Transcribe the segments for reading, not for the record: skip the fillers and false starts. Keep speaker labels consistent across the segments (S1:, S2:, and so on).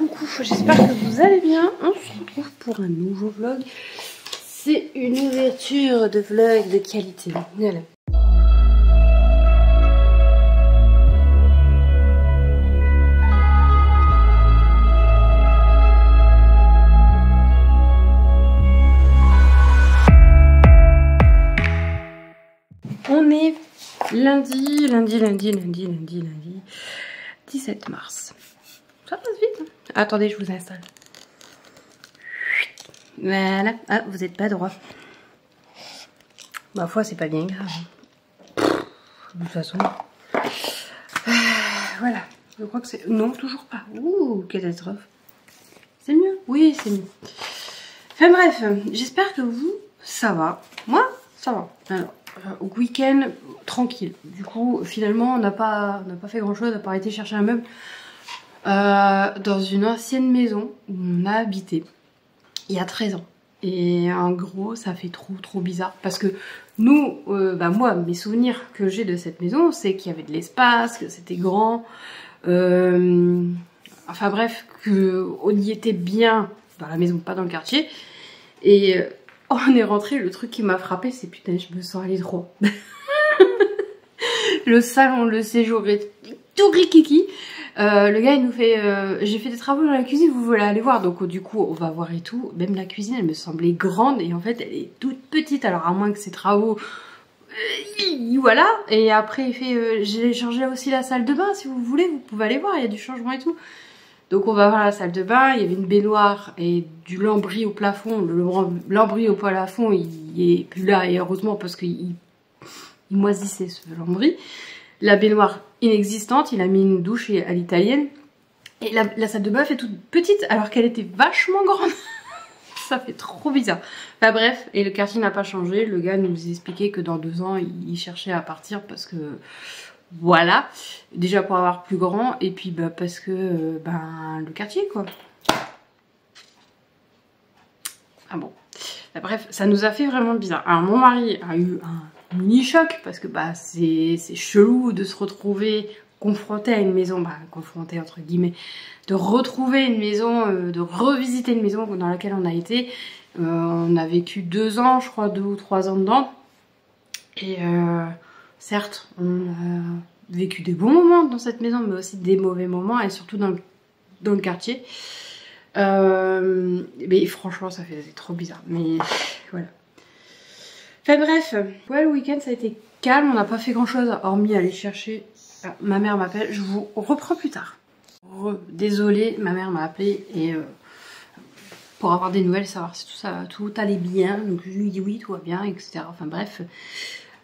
S1: coucou, j'espère que vous allez bien. On se retrouve pour un nouveau vlog. C'est une ouverture de vlog de qualité. Voilà. On est lundi 17 mars. Ça passe vite. Hein. Attendez, je vous installe. Voilà. Ah, vous n'êtes pas droit. Ma foi, c'est pas bien grave. De toute façon. Voilà. Je crois que c'est... Non, toujours pas. Ouh, catastrophe. C'est mieux? Oui, c'est mieux. Enfin bref, j'espère que vous, ça va. Moi, ça va. Alors, week-end tranquille. Du coup, finalement, on n'a pas fait grand-chose à part été chercher un meuble dans une ancienne maison où on a habité il y a 13 ans. Et en gros, ça fait trop bizarre. Parce que nous, moi, mes souvenirs que j'ai de cette maison, c'est qu'il y avait de l'espace, que c'était grand. Enfin bref, qu'on y était bien dans la maison, pas dans le quartier. Et on est rentré, le truc qui m'a frappé, c'est putain, je me sens allée trop. Le salon, le séjour est tout rikiki. Le gars il nous fait j'ai fait des travaux dans la cuisine, vous voulez aller voir? Donc du coup on va voir et tout. Même la cuisine elle me semblait grande et en fait elle est toute petite, alors à moins que ces travaux voilà. Et après il fait j'ai changé aussi la salle de bain, si vous voulez vous pouvez aller voir, il y a du changement et tout. Donc on va voir la salle de bain, il y avait une baignoire et du lambris au plafond. Le lambris au plafond il est plus là et heureusement parce qu'il moisissait ce lambris. La baignoire inexistante, il a mis une douche à l'italienne. Et la salle de bain est toute petite alors qu'elle était vachement grande. Ça fait trop bizarre. Enfin bref, et le quartier n'a pas changé. Le gars nous expliquait que dans 2 ans, il cherchait à partir parce que... Voilà. Déjà pour avoir plus grand et puis parce que le quartier quoi. Ah bon. Bref, ça nous a fait vraiment bizarre. Alors mon mari a eu un mini choc parce que c'est chelou de se retrouver confronté à une maison, confronté entre guillemets, de retrouver une maison, de revisiter une maison dans laquelle on a été. On a vécu 2 ans, je crois 2 ou 3 ans dedans. Et certes, on a vécu des bons moments dans cette maison, mais aussi des mauvais moments et surtout dans le quartier. Mais franchement ça fait trop bizarre, mais voilà. Enfin bref, ouais, le week-end ça a été calme, on n'a pas fait grand chose hormis aller chercher. Ah, ma mère m'appelle, je vous reprends plus tard. Désolée, ma mère m'a appelé et pour avoir des nouvelles, savoir si tout allait bien. Donc je lui dis oui, tout va bien, etc. Enfin bref,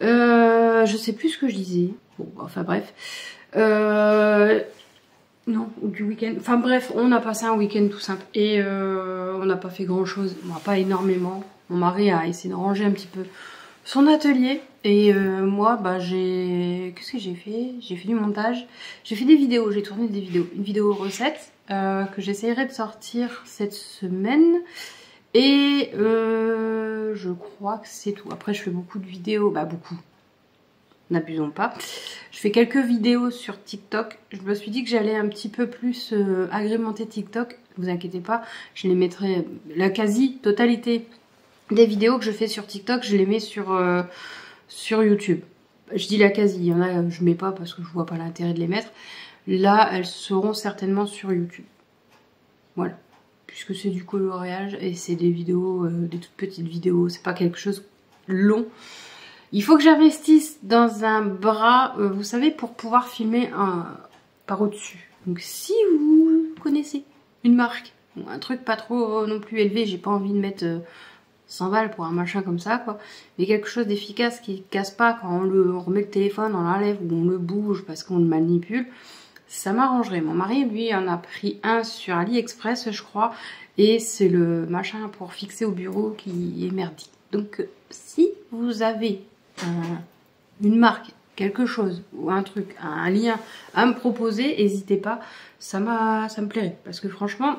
S1: je sais plus ce que je disais. Bon, enfin bref. Non, du week-end. Enfin bref, on a passé un week-end tout simple. Et on n'a pas fait grand chose. Bon, pas énormément. Mon mari a essayé de ranger un petit peu son atelier. Et moi, qu'est-ce que j'ai fait? J'ai fait du montage. J'ai fait des vidéos. J'ai tourné des vidéos. Une vidéo recette que j'essayerai de sortir cette semaine. Et je crois que c'est tout. Après, je fais beaucoup de vidéos. Beaucoup. N'abusons pas. Je fais quelques vidéos sur TikTok. Je me suis dit que j'allais un petit peu plus agrémenter TikTok. Ne vous inquiétez pas, je les mettrai, la quasi-totalité des vidéos que je fais sur TikTok, je les mets sur YouTube. Je dis la quasi, il y en a je mets pas parce que je vois pas l'intérêt de les mettre. Là, elles seront certainement sur YouTube. Voilà. Puisque c'est du coloriage et c'est des vidéos, des toutes petites vidéos, c'est pas quelque chose long. Il faut que j'investisse dans un bras, vous savez, pour pouvoir filmer par au-dessus. Donc si vous connaissez une marque, un truc pas trop non plus élevé, j'ai pas envie de mettre 100 balles pour un machin comme ça, quoi. Mais quelque chose d'efficace qui casse pas quand on remet le téléphone, on l'enlève ou on le bouge parce qu'on le manipule, ça m'arrangerait. Mon mari, lui, en a pris un sur AliExpress, je crois, et c'est le machin pour fixer au bureau qui est merdique. Donc si vous avez une marque, quelque chose ou un truc, un lien à me proposer, n'hésitez pas, ça me plairait parce que franchement,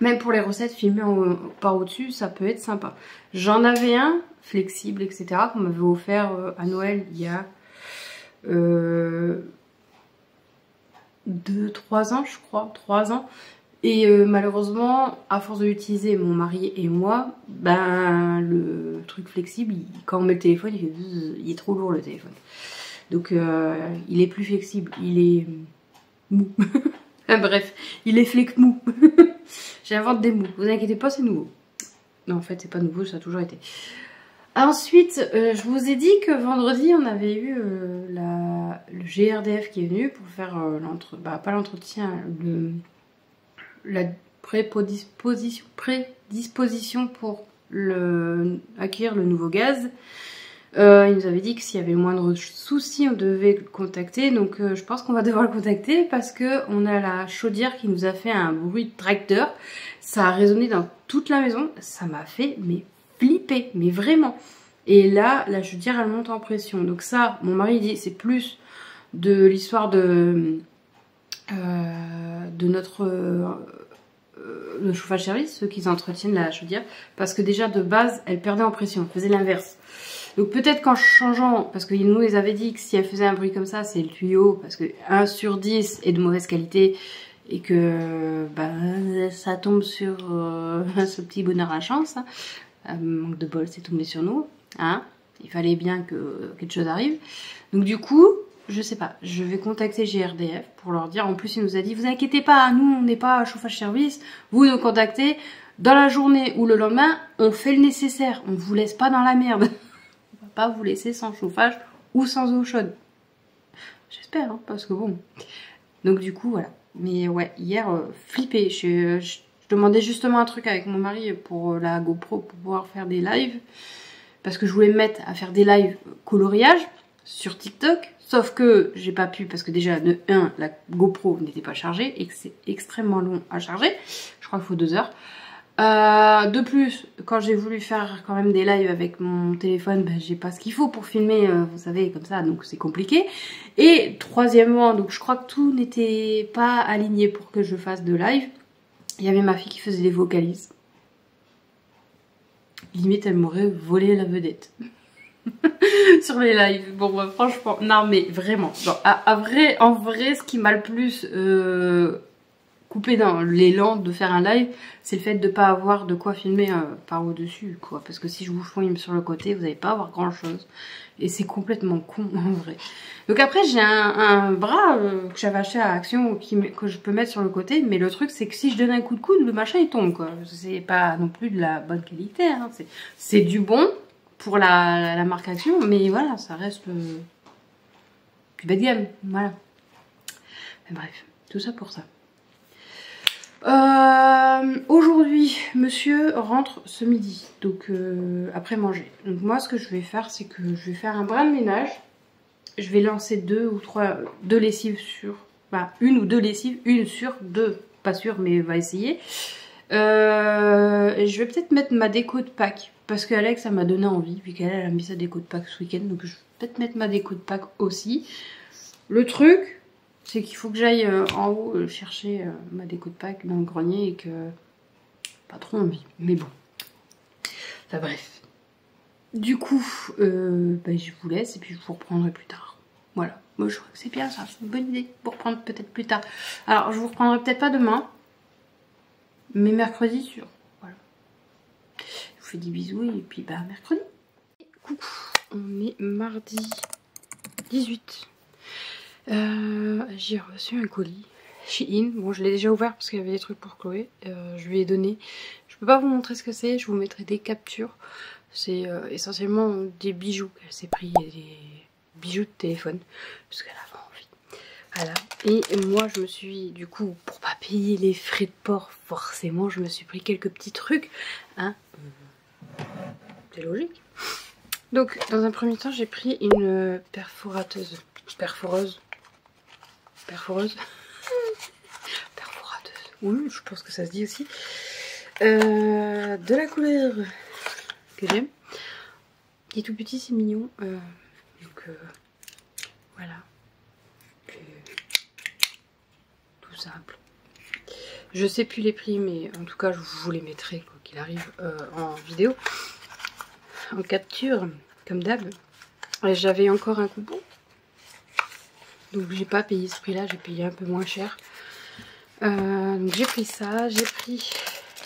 S1: même pour les recettes filmées par au-dessus, ça peut être sympa. J'en avais un flexible, etc. qu'on m'avait offert à Noël il y a 2-3 ans, je crois, 3 ans. Et malheureusement, à force de l'utiliser, mon mari et moi, ben le truc flexible, quand on met le téléphone, il est trop lourd le téléphone. Donc il est plus flexible, il est mou. Bref, il est flec mou. J'invente des mots, vous inquiétez pas, c'est nouveau. Non, en fait, c'est pas nouveau, ça a toujours été. Ensuite, je vous ai dit que vendredi, on avait eu le GRDF qui est venu pour faire pas l'entretien, la prédisposition pour acquérir le nouveau gaz. Il nous avait dit que s'il y avait le moindre souci, on devait le contacter. Donc je pense qu'on va devoir le contacter parce que on a la chaudière qui nous a fait un bruit de tracteur. Ça a résonné dans toute la maison. Ça m'a fait flipper, mais vraiment. Et là, la chaudière, elle monte en pression. Donc ça, mon mari dit, c'est plus de l'histoire de notre le chauffage service, ceux qui entretiennent la chaudière, parce que déjà de base, elle perdait en pression, elle faisait l'inverse. Donc peut-être qu'en changeant, parce qu'ils nous les avaient dit que si elle faisait un bruit comme ça, c'est le tuyau, parce que 1 sur 10 est de mauvaise qualité, et que ça tombe sur ce petit bonheur à chance. Hein. Manque de bol, c'est tombé sur nous. Hein. Il fallait bien que quelque chose arrive. Donc du coup, je sais pas, je vais contacter GRDF pour leur dire. En plus, il nous a dit, vous inquiétez pas, nous on n'est pas chauffage service, vous nous contactez dans la journée ou le lendemain, on fait le nécessaire, on vous laisse pas dans la merde. On va pas vous laisser sans chauffage ou sans eau chaude. J'espère, hein, parce que bon. Donc du coup, voilà. Mais ouais, hier, flippé. Je demandais justement un truc avec mon mari pour la GoPro pour pouvoir faire des lives. Parce que je voulais me mettre à faire des lives coloriage sur TikTok. Sauf que j'ai pas pu parce que déjà, de 1, la GoPro n'était pas chargée et que c'est extrêmement long à charger. Je crois qu'il faut 2 heures. De plus, quand j'ai voulu faire quand même des lives avec mon téléphone, j'ai pas ce qu'il faut pour filmer, vous savez, comme ça, donc c'est compliqué. Et troisièmement, donc je crois que tout n'était pas aligné pour que je fasse de live. Il y avait ma fille qui faisait des vocalises. Limite, elle m'aurait volé la vedette. Sur les lives. Bon, franchement, non mais vraiment. Bon, en vrai, ce qui m'a le plus coupé dans l'élan de faire un live, c'est le fait de pas avoir de quoi filmer par au-dessus, quoi. Parce que si je vous filme sur le côté, vous n'allez pas avoir grand-chose. Et c'est complètement con, en vrai. Donc après, j'ai un bras que j'avais acheté à Action que je peux mettre sur le côté. Mais le truc, c'est que si je donne un coup de coude, le machin, il tombe, quoi. C'est pas non plus de la bonne qualité, hein. C'est du bon pour la marque Action. Mais voilà, ça reste du bas de gamme. Voilà. Mais bref, tout ça pour ça. Aujourd'hui, monsieur rentre ce midi, donc après manger. Donc moi, ce que je vais faire, c'est que je vais faire un brin de ménage. Je vais lancer 2 lessives sur, une ou 2 lessives, une sur 2, pas sûr, mais on va essayer. Et je vais peut-être mettre ma déco de Pâques, parce qu'Alex, ça m'a donné envie, vu qu'elle a mis sa déco de Pâques ce week-end, donc je vais peut-être mettre ma déco de Pâques aussi. Le truc, c'est qu'il faut que j'aille en haut chercher ma déco de Pâques dans le grenier et que... Pas trop envie, mais bon. Enfin bref. Du coup, je vous laisse et puis je vous reprendrai plus tard. Voilà. Moi je crois que c'est bien ça, c'est une bonne idée pour reprendre peut-être plus tard. Alors je vous reprendrai peut-être pas demain, mais mercredi sûr. Voilà. Je vous fais des bisous et puis mercredi. Coucou, on est mardi 18. J'ai reçu un colis chez In. Bon, je l'ai déjà ouvert parce qu'il y avait des trucs pour Chloé. Je lui ai donné. Je peux pas vous montrer ce que c'est. Je vous mettrai des captures. C'est essentiellement des bijoux qu'elle s'est pris, des bijoux de téléphone parce qu'elle avait envie. Voilà. Et moi, je me suis, du coup, pour pas payer les frais de port, forcément, je me suis pris quelques petits trucs. Hein, c'est logique. Donc, dans un premier temps, j'ai pris une perforateuse. Perforeuse. Oui, je pense que ça se dit aussi. De la couleur que j'aime. Il est tout petit, c'est mignon. Donc voilà. Tout simple. Je sais plus les prix, mais en tout cas, je vous les mettrai, quoi qu'il arrive, en vidéo. En capture, comme d'hab. J'avais encore un coupon. Donc j'ai pas payé ce prix là, j'ai payé un peu moins cher. Donc j'ai pris ça, j'ai pris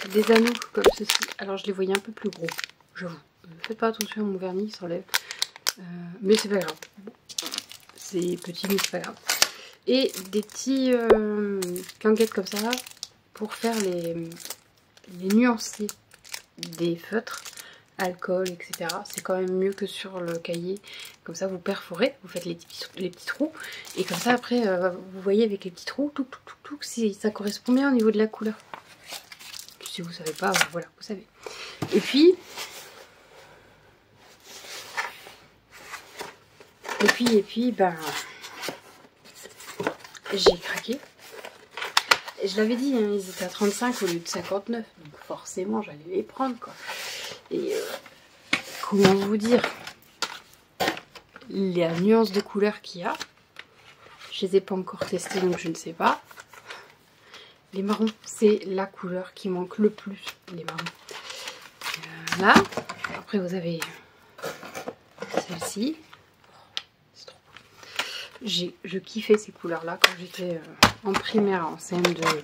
S1: des anneaux comme ceci. Alors je les voyais un peu plus gros, j'avoue. Faites pas attention, mon vernis s'enlève. Mais c'est pas grave. Bon, c'est petit mais c'est pas grave. Et des petits canguettes comme ça pour faire les nuanciers des feutres, alcool, etc. C'est quand même mieux que sur le cahier. Comme ça vous perforez, vous faites les petits trous. Et comme ça après vous voyez avec les petits trous, tout, si ça correspond bien au niveau de la couleur. Si vous savez pas, voilà, vous savez. Et puis ben j'ai craqué. Et je l'avais dit, hein, ils étaient à 35 au lieu de 59. Donc forcément j'allais les prendre quoi. Et comment vous dire, la nuance de couleur qu'il y a, je les ai pas encore testés donc je ne sais pas. Les marrons, c'est la couleur qui manque le plus, les marrons. Là, après vous avez celle-ci. C'est trop beau. Je kiffais ces couleurs-là quand j'étais en primaire, en CM2.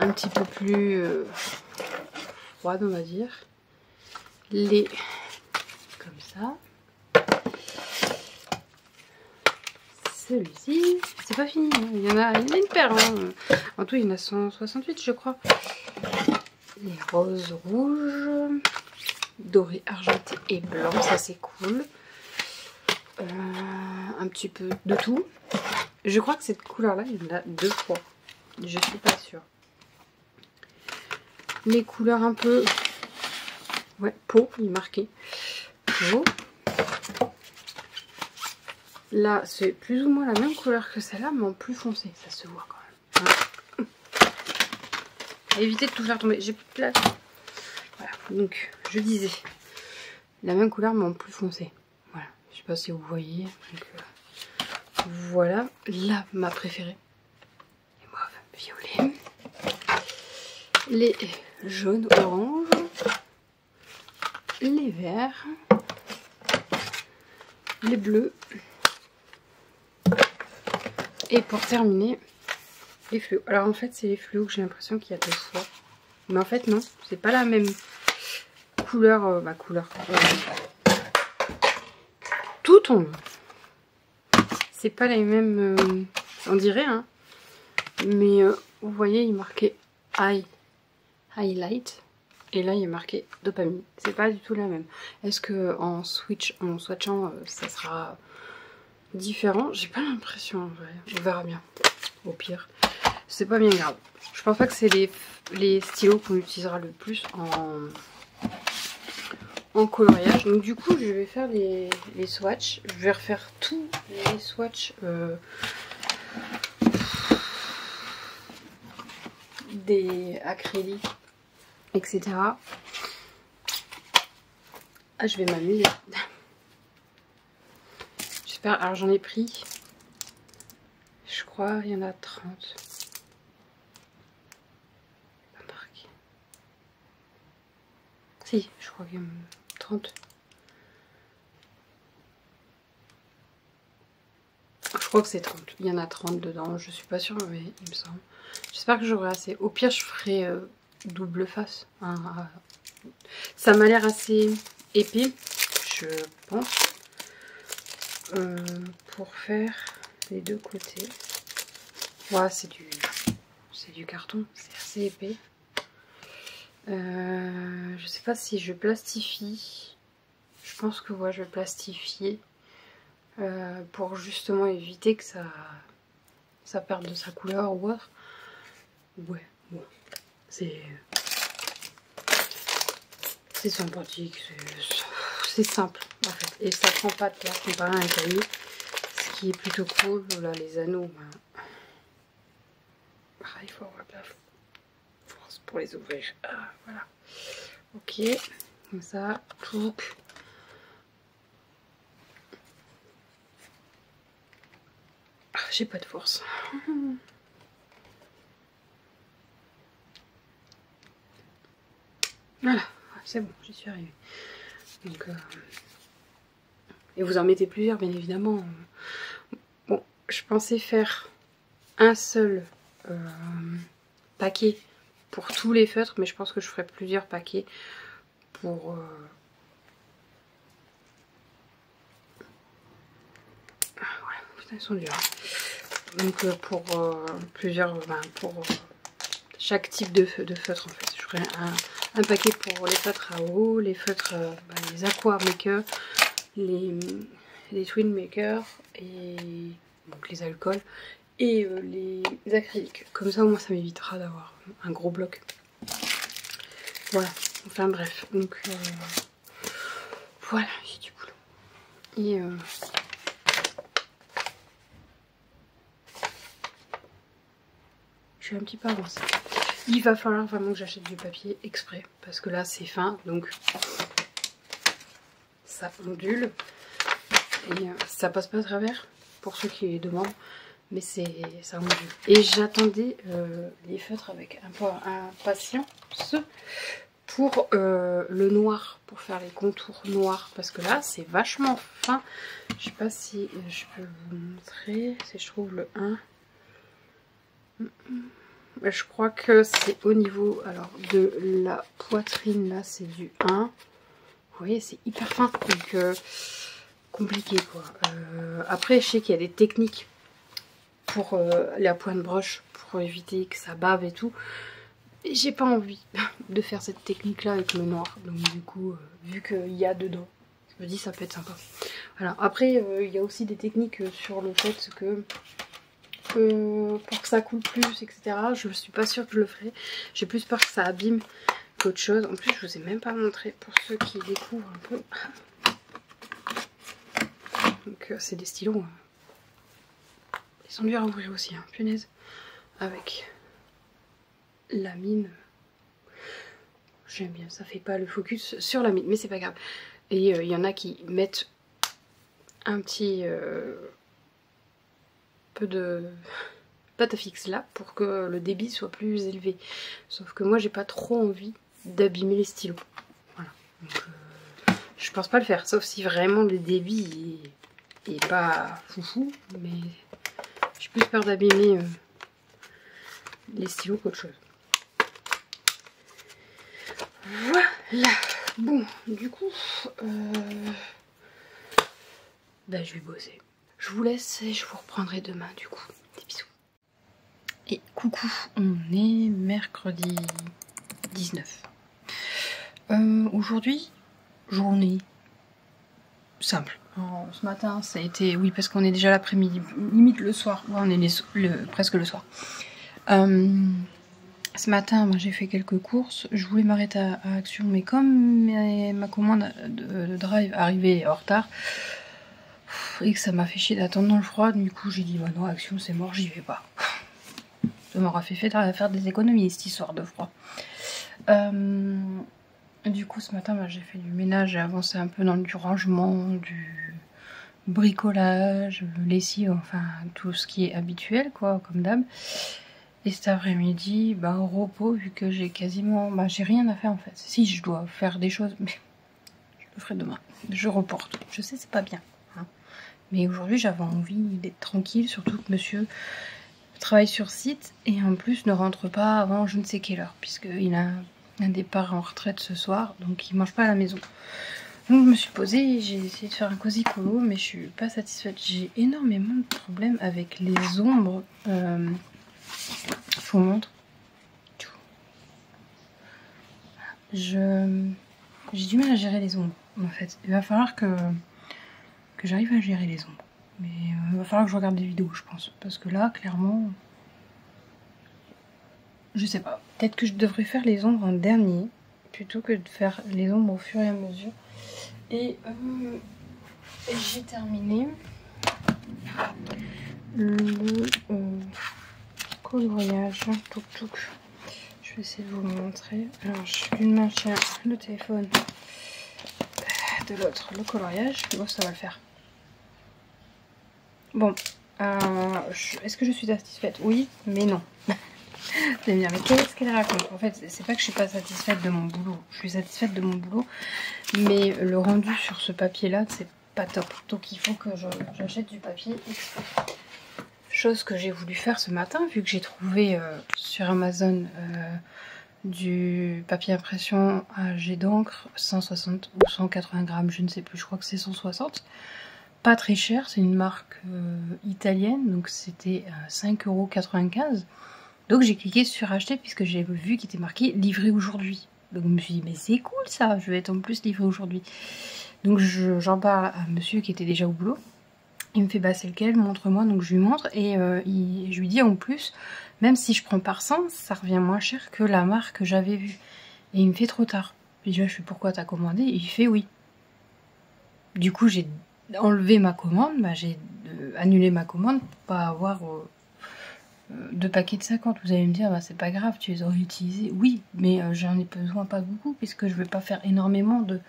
S1: Un petit peu plus froide, on va dire. Les comme ça. Celui-ci, c'est pas fini, hein. Il y en a une paire. Hein. En tout, il y en a 168, je crois. Les roses rouges, doré, argenté et blanc, ça c'est cool. Un petit peu de tout. Je crois que cette couleur-là, il y en a 2 fois. Je suis pas sûre. Les couleurs un peu... Ouais, peau, il est marqué. Peau. Là, c'est plus ou moins la même couleur que celle-là, mais en plus foncé. Ça se voit quand même. Hein. Évitez de tout faire tomber. J'ai plus de place. Voilà, donc je disais. La même couleur, mais en plus foncé. Voilà, je sais pas si vous voyez. Donc, voilà, là, ma préférée. Les mauves, violets. Les jaunes, oranges. Les verts. Les bleus. Et pour terminer, les fluos. Alors en fait, c'est les fluos que j'ai l'impression qu'il y a 2 fois. Mais en fait, non. C'est pas la même couleur. Tout tombe. C'est pas les mêmes... on dirait, hein. Mais vous voyez, il est marqué highlight. Et là, il est marqué dopamine. C'est pas du tout la même. Est-ce que en swatchant, ça sera différent? J'ai pas l'impression en vrai. On verra bien. Au pire, c'est pas bien grave. Je pense pas que c'est les stylos qu'on utilisera le plus en coloriage. Donc du coup, je vais faire les swatchs. Je vais refaire tous les swatchs des acryliques, etc. Ah, je vais m'amuser. J'espère. Alors j'en ai pris, je crois, il y en a 30. Pas marqué. Si, je crois qu'il y en a 30. Je crois que c'est 30. Il y en a 30 dedans. Je suis pas sûre, mais il me semble. J'espère que j'aurai assez. Au pire, je ferai double face. Hein. Ça m'a l'air assez épais, je pense. Pour faire les 2 côtés. Ouais, c'est du carton. C'est assez épais. Je sais pas si je plastifie. Je pense que ouais, je vais plastifier. Pour justement éviter que ça perde de sa couleur ou autre. Ouais, bon, c'est sympathique, c'est simple en fait. Et ça prend pas de place comparé à un cahier, ce qui est plutôt cool. Là, les anneaux, ben, il faut avoir de la force pour les ouvrir. Ah, voilà. Ok, comme ça, tout. J'ai pas de force. Voilà, c'est bon, j'y suis arrivée. Donc, et vous en mettez plusieurs, bien évidemment. Bon, je pensais faire un seul paquets pour tous les feutres, mais je pense que je ferai plusieurs paquets pour... Ouais, putain, ils sont durs. Donc pour plusieurs... pour chaque type de feutre en fait. Je ferai un paquet pour les feutres à eau, les feutres, les aqua makers, les twin makers et donc les alcools et les acryliques. Comme ça au moins ça m'évitera d'avoir un gros bloc. Voilà, enfin bref. Donc voilà, j'ai du boulot. Et je suis un petit peu avancée. Il va falloir vraiment que j'achète du papier exprès parce que là c'est fin donc ça ondule et ça passe pas à travers pour ceux qui demandent, mais ça ondule. Et j'attendais les feutres avec impatience pour le noir, pour faire les contours noirs parce que là c'est vachement fin. Je sais pas si je peux vous montrer si je trouve le 1. Je crois que c'est au niveau alors de la poitrine, là c'est du 1. Vous voyez, c'est hyper fin, donc compliqué quoi. Après, je sais qu'il y a des techniques pour la pointe broche, pour éviter que ça bave et tout. Et j'ai pas envie de faire cette technique là avec le noir. Donc du coup, vu qu'il y a dedans, je me dis ça peut être sympa. Voilà. Après, il y a aussi des techniques sur le fait que... pour que ça coule plus, etc. Je suis pas sûre que je le ferai. J'ai plus peur que ça abîme qu'autre chose. En plus, je vous ai même pas montré pour ceux qui découvrent un peu. Donc, c'est des stylos. Ils sont durs à ouvrir aussi, hein, punaise. Avec la mine. J'aime bien, ça fait pas le focus sur la mine, mais c'est pas grave. Et il y en a qui mettent un petit... peu de pâte à fixe là pour que le débit soit plus élevé, sauf que moi j'ai pas trop envie d'abîmer les stylos, voilà. Donc, je pense pas le faire, sauf si vraiment le débit est pas foufou, mais j'ai plus peur d'abîmer les stylos qu'autre chose. Voilà, bon du coup je vais bosser. Je vous laisse et je vous reprendrai demain du coup. Des bisous. Et coucou, on est mercredi 19. Aujourd'hui, journée simple. Alors, ce matin, ça a été... Oui, parce qu'on est déjà l'après-midi, limite le soir. Ouais, on est presque le soir. Ce matin, moi, j'ai fait quelques courses. Je voulais m'arrêter à Action, mais comme ma commande de drive arrivait en retard, et que ça m'a fait chier d'attendre dans le froid, du coup j'ai dit bah non, Action c'est mort, j'y vais pas. Ça m'aura fait faire des économies cette histoire de froid. Du coup ce matin j'ai fait du ménage, j'ai avancé un peu dans du rangement, du bricolage, lessive, enfin tout ce qui est habituel quoi, comme d'hab. Et cet après-midi, au repos, vu que j'ai quasiment... j'ai rien à faire en fait. Si, je dois faire des choses, mais je le ferai demain. Je reporte. Je sais, c'est pas bien. Mais aujourd'hui j'avais envie d'être tranquille, surtout que monsieur travaille sur site et en plus ne rentre pas avant je ne sais quelle heure, puisqu'il a un départ en retraite ce soir, donc il mange pas à la maison. Donc je me suis posée et j'ai essayé de faire un cosy colo, mais je suis pas satisfaite. J'ai énormément de problèmes avec les ombres. Je vous montre. J'ai du mal à gérer les ombres en fait. Il va falloir que j'arrive à gérer les ombres. Mais il va falloir que je regarde des vidéos, je pense. Parce que là, clairement, je sais pas. Peut-être que je devrais faire les ombres en dernier, plutôt que de faire les ombres au fur et à mesure. Et j'ai terminé le coloriage. Je vais essayer de vous le montrer. Alors, d'une main, je tiens le téléphone, de l'autre, le coloriage. Bon, ça va le faire. Bon, est-ce que je suis satisfaite? Oui, mais non. Vous allez me dire, mais qu'est-ce qu'elle raconte? En fait, c'est pas que je suis pas satisfaite de mon boulot. Je suis satisfaite de mon boulot, mais le rendu sur ce papier-là, c'est pas top. Donc il faut que j'achète du papier exprès. chose que j'ai voulu faire ce matin, vu que j'ai trouvé sur Amazon du papier impression à jet d'encre 160 ou 180 grammes, je ne sais plus, je crois que c'est 160. Pas très cher, c'est une marque italienne, donc c'était 5,95 €. Donc j'ai cliqué sur acheter puisque j'ai vu qu'il était marqué livré aujourd'hui. Donc je me suis dit mais c'est cool ça, je vais être en plus livré aujourd'hui. Donc j'en parle à monsieur qui était déjà au boulot. Il me fait bah c'est lequel, montre-moi, donc je lui montre et je lui dis en plus, même si je prends par 100, ça revient moins cher que la marque que j'avais vue. Et il me fait trop tard. Puis je fais pourquoi t'as commandé? Et il fait oui. Du coup j'ai enlevé ma commande, bah, j'ai annulé ma commande pour pas avoir 2 paquets de 50. Vous allez me dire bah c'est pas grave, tu les aurais utilisés. Oui, mais j'en ai besoin pas beaucoup puisque je vais pas faire énormément de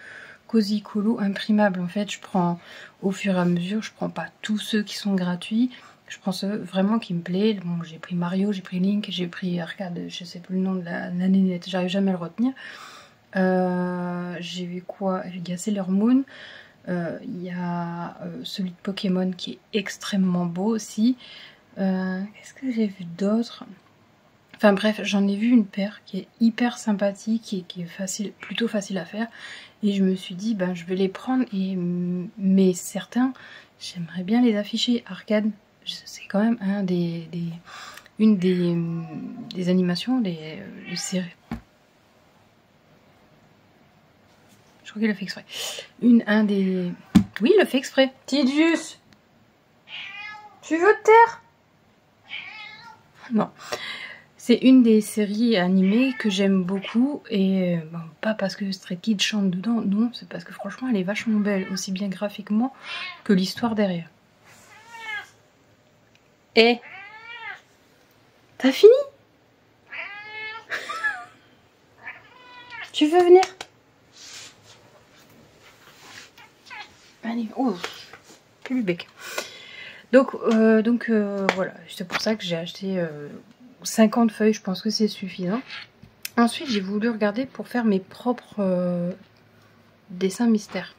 S1: Cozy Colo imprimables. En fait, je prends au fur et à mesure, je prends pas tous ceux qui sont gratuits. Je prends ceux vraiment qui me plaisent. Bon, j'ai pris Mario, j'ai pris Link, j'ai pris Arcade, je sais plus le nom de la nénette, j'arrive jamais à le retenir. J'ai vu quoi? Il y a Sailor Moon. Il y a celui de Pokémon qui est extrêmement beau aussi. Qu'est-ce que j'ai vu d'autre? Enfin bref, j'en ai vu une paire qui est hyper sympathique et qui est facile, plutôt facile à faire. Et je me suis dit, ben je vais les prendre. Mais certains, j'aimerais bien les afficher. Arcade, c'est quand même une des animations, des séries. Je crois qu'il a fait exprès. Oui, il le fait exprès. Tidius, tu veux te taire? Non. C'est une des séries animées que j'aime beaucoup. Et bon, pas parce que Stray Kids chante dedans. Non, c'est parce que franchement, elle est vachement belle. Aussi bien graphiquement que l'histoire derrière. Eh, t'as fini? Tu veux venir? Allez, oh, plus le bec. Donc voilà, c'est pour ça que j'ai acheté 50 feuilles, je pense que c'est suffisant. Ensuite, j'ai voulu regarder pour faire mes propres dessins mystères.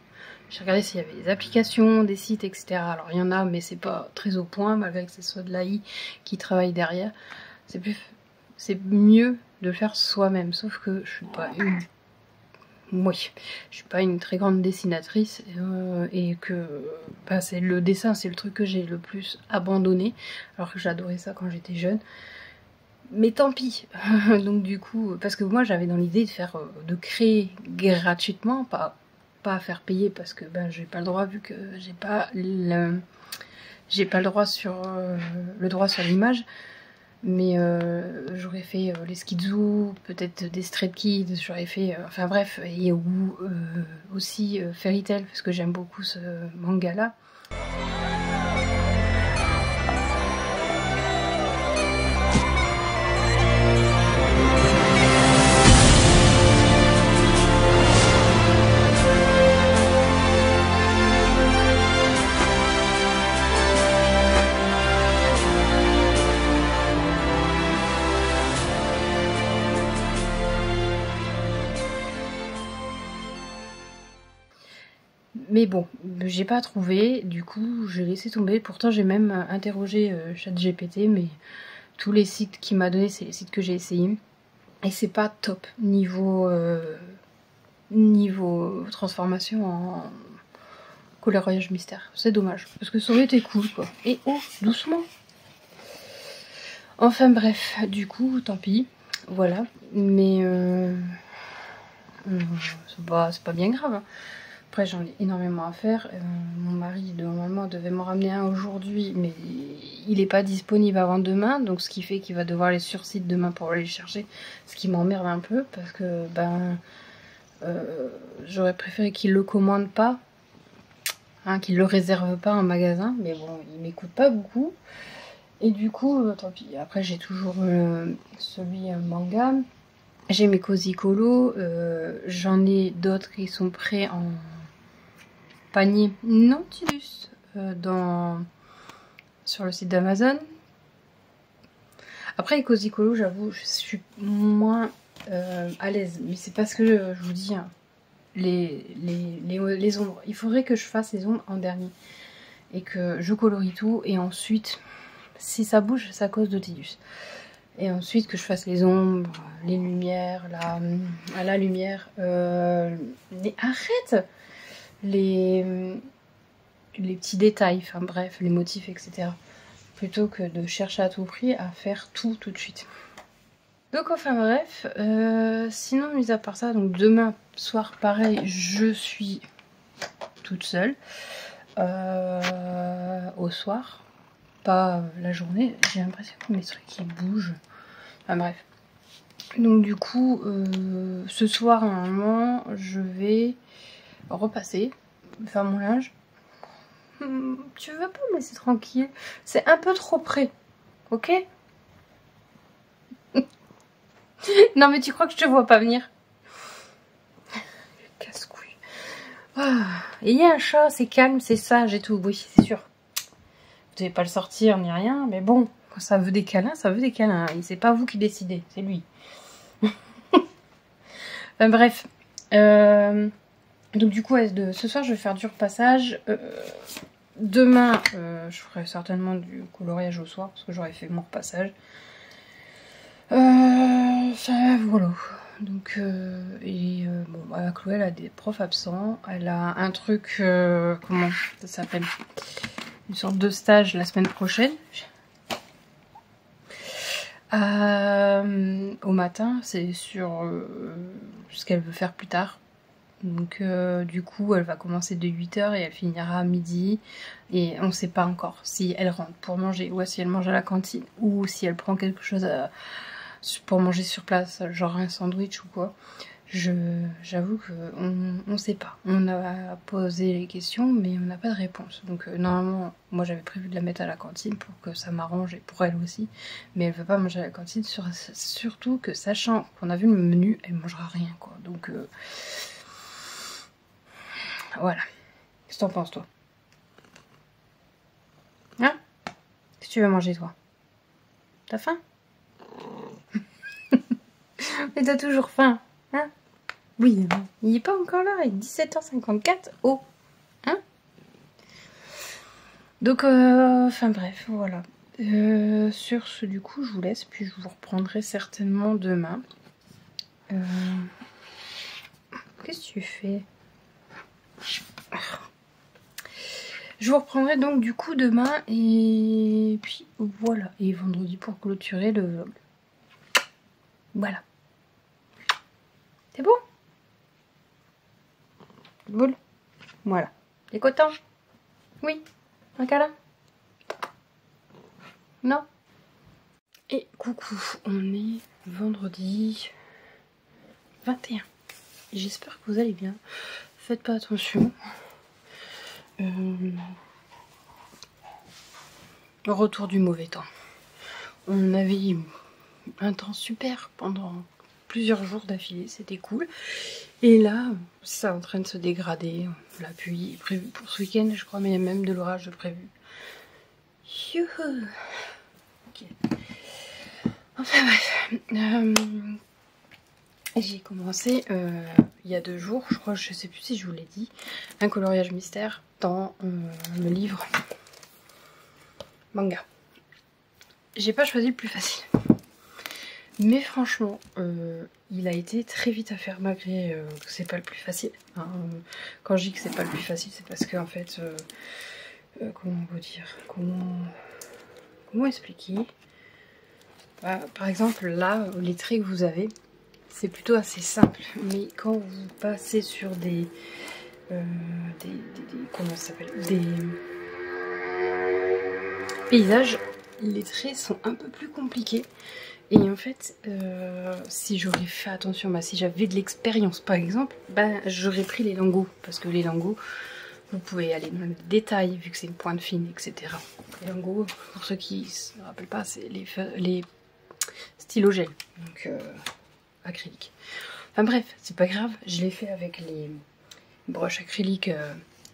S1: J'ai regardé s'il y avait des applications, des sites, etc. Alors il y en a, mais c'est pas très au point, malgré que ce soit de l'AI qui travaille derrière. C'est mieux de le faire soi-même, sauf que je suis pas je suis pas une très grande dessinatrice et que bah, le dessin, c'est le truc que j'ai le plus abandonné, alors que j'adorais ça quand j'étais jeune. Mais tant pis. Donc du coup, parce que moi j'avais dans l'idée de créer gratuitement, pas à faire payer parce que ben j'ai pas le droit vu que j'ai pas le droit sur le droit sur l'image. Mais j'aurais fait les Skidoo, peut-être des Stray Kids, j'aurais fait, enfin bref, et aussi Fairy Tail, parce que j'aime beaucoup ce manga-là. Mais bon, j'ai pas trouvé, du coup j'ai laissé tomber. Pourtant j'ai même interrogé ChatGPT, mais tous les sites qu'il m'a donné, c'est les sites que j'ai essayé. Et c'est pas top niveau transformation en coloriage mystère. C'est dommage, parce que ça aurait été cool quoi. Et oh, doucement. Enfin bref, du coup, tant pis. Voilà, mais c'est pas bien grave. Hein. Après j'en ai énormément à faire, mon mari normalement devait m'en ramener un aujourd'hui mais il n'est pas disponible avant demain, donc ce qui fait qu'il va devoir aller sur site demain pour aller le chercher, ce qui m'emmerde un peu parce que ben j'aurais préféré qu'il le commande pas, hein, qu'il le réserve pas en magasin, mais bon il m'écoute pas beaucoup et du coup tant pis. Après j'ai toujours celui manga, j'ai mes Cozy Colo, j'en ai d'autres qui sont prêts en panier Nautilus sur le site d'Amazon. Après les Cozy Colo, j'avoue, je suis moins à l'aise, mais c'est parce que je vous dis, hein, les ombres, il faudrait que je fasse les ombres en dernier et que je colorie tout et ensuite Si ça bouge, c'est à cause de Tidus. Et ensuite que je fasse les ombres, les lumières, la lumière, arrête les petits détails, enfin bref, les motifs, etc. Plutôt que de chercher à tout prix à faire tout de suite. Donc enfin bref, sinon mis à part ça, donc demain soir pareil, je suis toute seule au soir, pas la journée, j'ai l'impression que mes trucs qui bougent, enfin bref. Donc du coup, ce soir normalement, je vais repasser, faire mon linge. Tu veux pas me laisser tranquille? C'est un peu trop près, ok? Non mais tu crois que je te vois pas venir? Casse-couille. Ah, il y a un chat, c'est calme, c'est sage et tout, oui c'est sûr. Vous devez pas le sortir ni rien, mais bon, quand ça veut des câlins, ça veut des câlins. Et c'est pas vous qui décidez, c'est lui. Enfin, bref. Donc du coup, ce soir je vais faire du repassage. Demain, je ferai certainement du coloriage au soir, parce que j'aurais fait mon repassage. Enfin, voilà. Donc, bon, Chloé, elle a des profs absents. Elle a un truc, comment ça s'appelle? Une sorte de stage la semaine prochaine. Au matin, c'est sur ce qu'elle veut faire plus tard. Donc du coup elle va commencer de 8 h et elle finira à midi. Et on sait pas encore si elle rentre pour manger ou si elle mange à la cantine. Ou si elle prend quelque chose pour manger sur place, genre un sandwich ou quoi. J'avoue qu'on sait pas. On a posé les questions mais on n'a pas de réponse. Donc normalement moi j'avais prévu de la mettre à la cantine pour que ça m'arrange et pour elle aussi. Mais elle veut pas manger à la cantine, surtout que sachant qu'on a vu le menu, elle mangera rien quoi. Donc voilà. Qu'est-ce que t'en penses toi? Hein? Qu'est-ce que tu veux manger toi? T'as faim? Mais t'as toujours faim, hein? Oui, il est pas encore là, il est 17 h 54. Oh, hein? Donc, enfin bref, voilà. Sur ce, du coup, je vous laisse, puis je vous reprendrai certainement demain. Qu'est-ce que tu fais? Je vous reprendrai donc du coup demain, et puis voilà. Et vendredi pour clôturer le vlog. Voilà. C'est bon? Boule. Voilà. T'es content? Oui. Un câlin? Non? Et coucou, on est vendredi 21. J'espère que vous allez bien. Faites pas attention. Retour du mauvais temps. On avait eu un temps super pendant plusieurs jours d'affilée, c'était cool. Et là, ça est en train de se dégrader. La pluie est prévue pour ce week-end, je crois, mais il y a même de l'orage de prévu. Youhou. Ok. Enfin bref. J'ai commencé il y a 2 jours, je crois, je sais plus si je vous l'ai dit, un coloriage mystère dans le livre manga. J'ai pas choisi le plus facile. Mais franchement, il a été très vite à faire malgré que c'est pas le plus facile. Hein. Quand je dis que c'est pas le plus facile, c'est parce que en fait, comment vous dire, comment expliquer? Par exemple, là, les traits que vous avez, c'est plutôt assez simple. Mais quand vous passez sur comment ça s'appelle, des paysages, les traits sont un peu plus compliqués. Et en fait, si j'aurais fait attention, si j'avais de l'expérience par exemple, j'aurais pris les lingots. Parce que les lingots, vous pouvez aller dans les détails, vu que c'est une pointe fine, etc. Les lingots, pour ceux qui ne se rappellent pas, c'est les stylos gel, donc acrylique. Enfin bref, c'est pas grave, je l'ai fait avec les brushes acryliques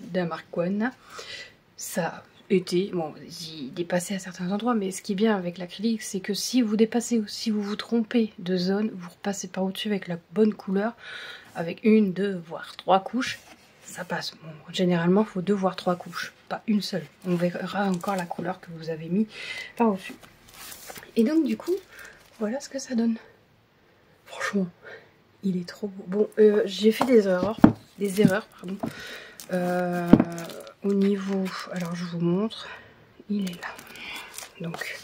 S1: d'un marque One. Ça été, bon, j'y dépassé à certains endroits, mais ce qui est bien avec l'acrylique, c'est que si vous dépassez ou si vous vous trompez de zone, vous repassez par au-dessus avec la bonne couleur, avec 1, 2, voire 3 couches, ça passe. Bon, généralement, il faut 2 voire 3 couches, pas une seule. On verra encore la couleur que vous avez mis par-dessus. Et donc, du coup, voilà ce que ça donne. Franchement, il est trop beau. Bon, j'ai fait des erreurs, pardon. Au niveau, alors je vous montre, il est là. Donc,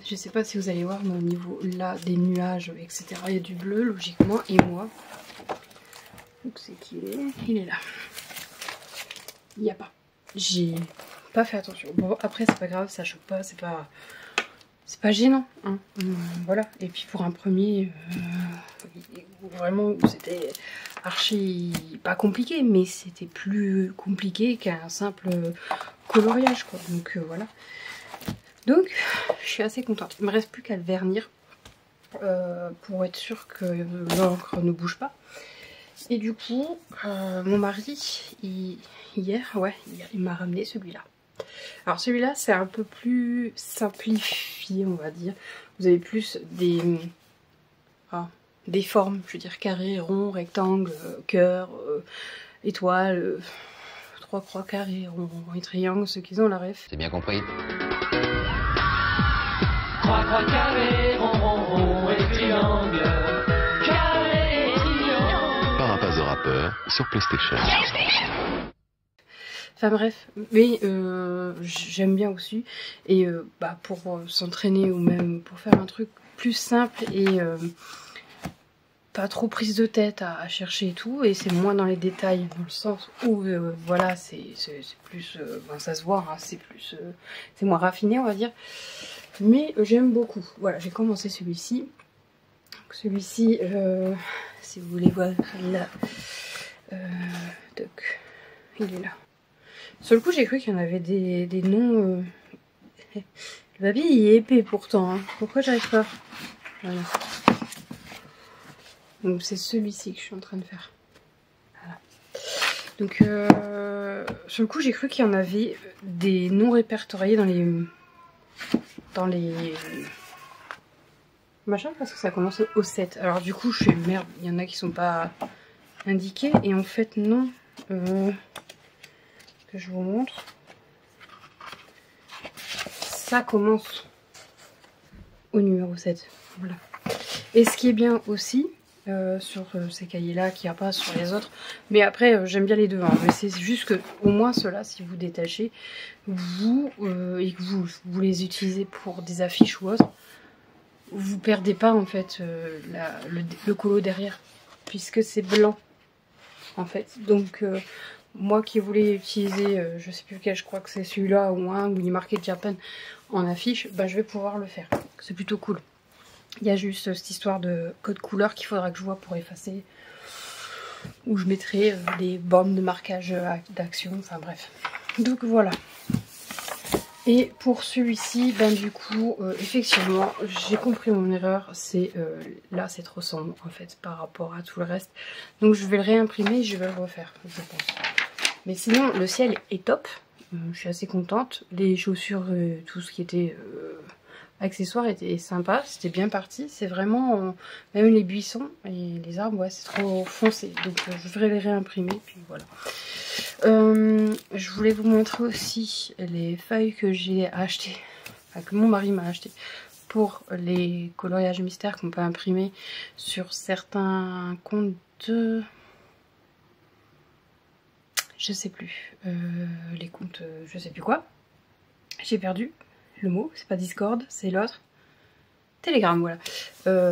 S1: je sais pas si vous allez voir, mais au niveau là des nuages, etc. Il y a du bleu logiquement, et moi, donc c'est qu'il est, il est là. Il n'y a pas. J'ai pas fait attention. Bon après c'est pas grave, ça choque pas, c'est pas gênant, hein. Voilà. Et puis pour un premier, vraiment c'était archi pas compliqué, mais c'était plus compliqué qu'un simple coloriage quoi. Donc voilà. Donc je suis assez contente. Il me reste plus qu'à le vernir pour être sûr que l'encre ne bouge pas. Et du coup, mon mari hier, il m'a ramené celui-là. Alors celui-là c'est un peu plus simplifié on va dire. Vous avez plus des formes, je veux dire carré, rond, rectangle, cœur, étoile, 3 croix carrés, rond et triangle, ceux qui ont la ref.
S2: C'est bien compris.
S3: 3 croix carrés, rond et triangle. Carré et triangle.
S2: Parapaz de rappeur sur PlayStation.
S1: Enfin bref, mais j'aime bien aussi. Et pour s'entraîner ou même pour faire un truc plus simple et pas trop prise de tête à chercher et tout. Et c'est moins dans les détails, dans le sens où voilà, c'est plus, ça se voit, hein, c'est moins raffiné on va dire. Mais j'aime beaucoup. Voilà, j'ai commencé celui-ci. Celui-ci, si vous voulez voir là, donc, il est là. Sur le coup, j'ai cru qu'il y en avait des noms. Le papier il est épais pourtant. Hein. Pourquoi j'arrive pas? Voilà. Donc c'est celui-ci que je suis en train de faire. Voilà. Donc sur le coup, j'ai cru qu'il y en avait des noms répertoriés dans les machins parce que ça commence au 7. Alors du coup, je fais merde. Il y en a qui sont pas indiqués et en fait non. Que je vous montre. Ça commence au numéro 7. Voilà. Et ce qui est bien aussi sur ces cahiers-là, qu'il n'y a pas sur les autres, mais après j'aime bien les deux. Hein, mais c'est juste que au moins ceux-là, si vous détachez, et que vous les utilisez pour des affiches ou autre, vous perdez pas en fait le colo derrière, puisque c'est blanc en fait. Donc moi qui voulais utiliser, je sais plus lequel, je crois que c'est celui-là ou un où il est marqué Japan en affiche, je vais pouvoir le faire. C'est plutôt cool. Il y a juste cette histoire de code couleur qu'il faudra que je vois pour effacer. Où je mettrai des bornes de marquage d'action, enfin bref. Donc voilà. Et pour celui-ci, du coup, effectivement, j'ai compris mon erreur. C'est là, c'est trop sombre en fait par rapport à tout le reste. Donc je vais le réimprimer et je vais le refaire, je pense. Mais sinon, le ciel est top. Je suis assez contente. Les chaussures, tout ce qui était accessoires était sympa. C'était bien parti. C'est vraiment... même les buissons et les arbres, ouais, c'est trop foncé. Donc je vais les réimprimer. Puis voilà. Je voulais vous montrer aussi les feuilles que j'ai achetées. Enfin, que mon mari m'a achetées. Pour les coloriages mystères qu'on peut imprimer sur certains comptes de... je sais plus, les comptes, je sais plus quoi. J'ai perdu le mot, c'est pas Discord, c'est l'autre. Telegram, voilà.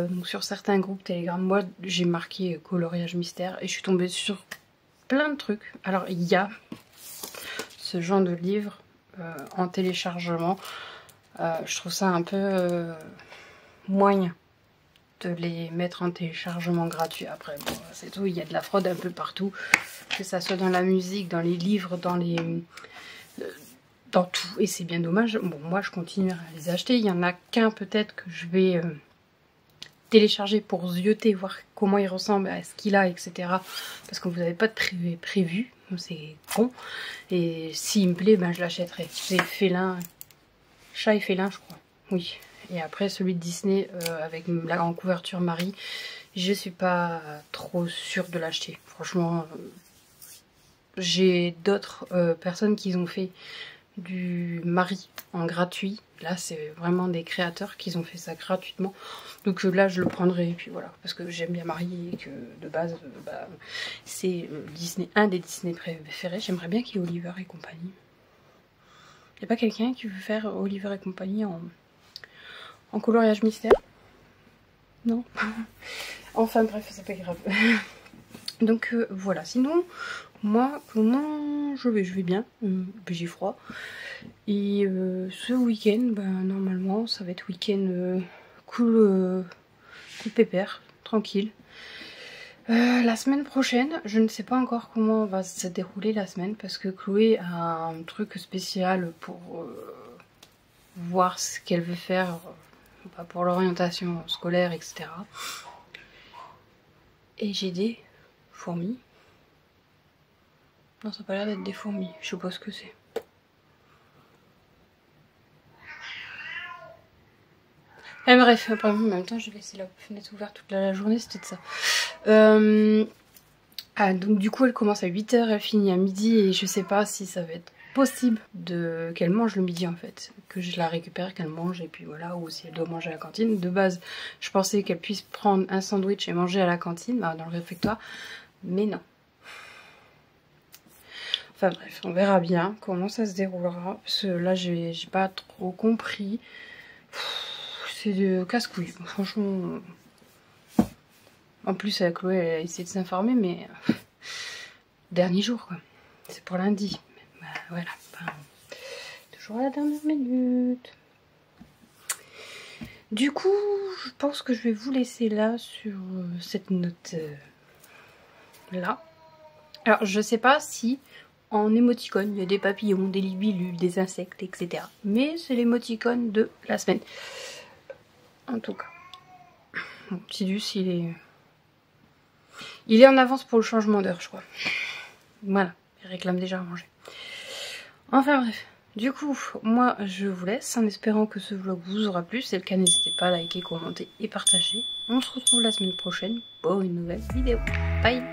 S1: Donc sur certains groupes Telegram, moi j'ai marqué coloriage mystère et je suis tombée sur plein de trucs. Alors il y a ce genre de livre en téléchargement. Je trouve ça un peu moyen de les mettre en téléchargement gratuit. Après, bon, c'est tout, il y a de la fraude un peu partout. Que ça soit dans la musique, dans les livres, dans tout, et c'est bien dommage. Bon, moi je continue à les acheter. Il y en a qu'un peut-être que je vais télécharger pour zioter, voir comment il ressemble à ce qu'il a, etc. Parce que vous n'avez pas de prévu, c'est con. Et s'il me plaît, je l'achèterai. C'est félin, chat et félin, je crois. Oui. Et après celui de Disney avec en couverture Marie. Je suis pas trop sûre de l'acheter. Franchement, j'ai d'autres personnes qui ont fait du Marie en gratuit. Là, c'est vraiment des créateurs qui ont fait ça gratuitement. Donc là, je le prendrai. Et puis voilà, parce que j'aime bien Marie et que de base, c'est Disney, un des Disney préférés. J'aimerais bien qu'il y ait Oliver et compagnie. Y a pas quelqu'un qui veut faire Oliver et compagnie en coloriage mystère? Non. Enfin bref, c'est pas grave. Donc voilà, sinon, moi, comment je vais? Je vais bien, j'ai froid. Et ce week-end, normalement, ça va être week-end cool pépère, tranquille. La semaine prochaine, je ne sais pas encore comment va se dérouler la semaine, parce que Chloé a un truc spécial pour voir ce qu'elle veut faire pour l'orientation scolaire, etc. Et j'ai des fourmis. Non, ça n'a pas l'air d'être des fourmis, je sais pas ce que c'est. Et bref, en même temps, j'ai laissé la fenêtre ouverte toute la journée, c'était de ça. Donc du coup, elle commence à 8 h, elle finit à midi, et je sais pas si ça va être possible qu'elle mange le midi en fait. Que je la récupère, qu'elle mange, et puis voilà, ou si elle doit manger à la cantine. De base, je pensais qu'elle puisse prendre un sandwich et manger à la cantine, dans le réfectoire, mais non. Enfin bref, on verra bien comment ça se déroulera, parce que là, j'ai pas trop compris. C'est de casse-couille, franchement. En plus, Chloé, elle a essayé de s'informer, mais dernier jour, quoi. C'est pour lundi. Voilà. Toujours à la dernière minute. Du coup, je pense que je vais vous laisser là sur cette note là. Alors, je sais pas si en émoticône, il y a des papillons, des libellules, des insectes, etc. Mais c'est l'émoticône de la semaine. En tout cas. Mon petit Luce, il est en avance pour le changement d'heure, je crois. Voilà, il réclame déjà à manger. Enfin bref, du coup, moi je vous laisse en espérant que ce vlog vous aura plu. Si c'est le cas, n'hésitez pas à liker, commenter et partager. On se retrouve la semaine prochaine pour une nouvelle vidéo. Bye!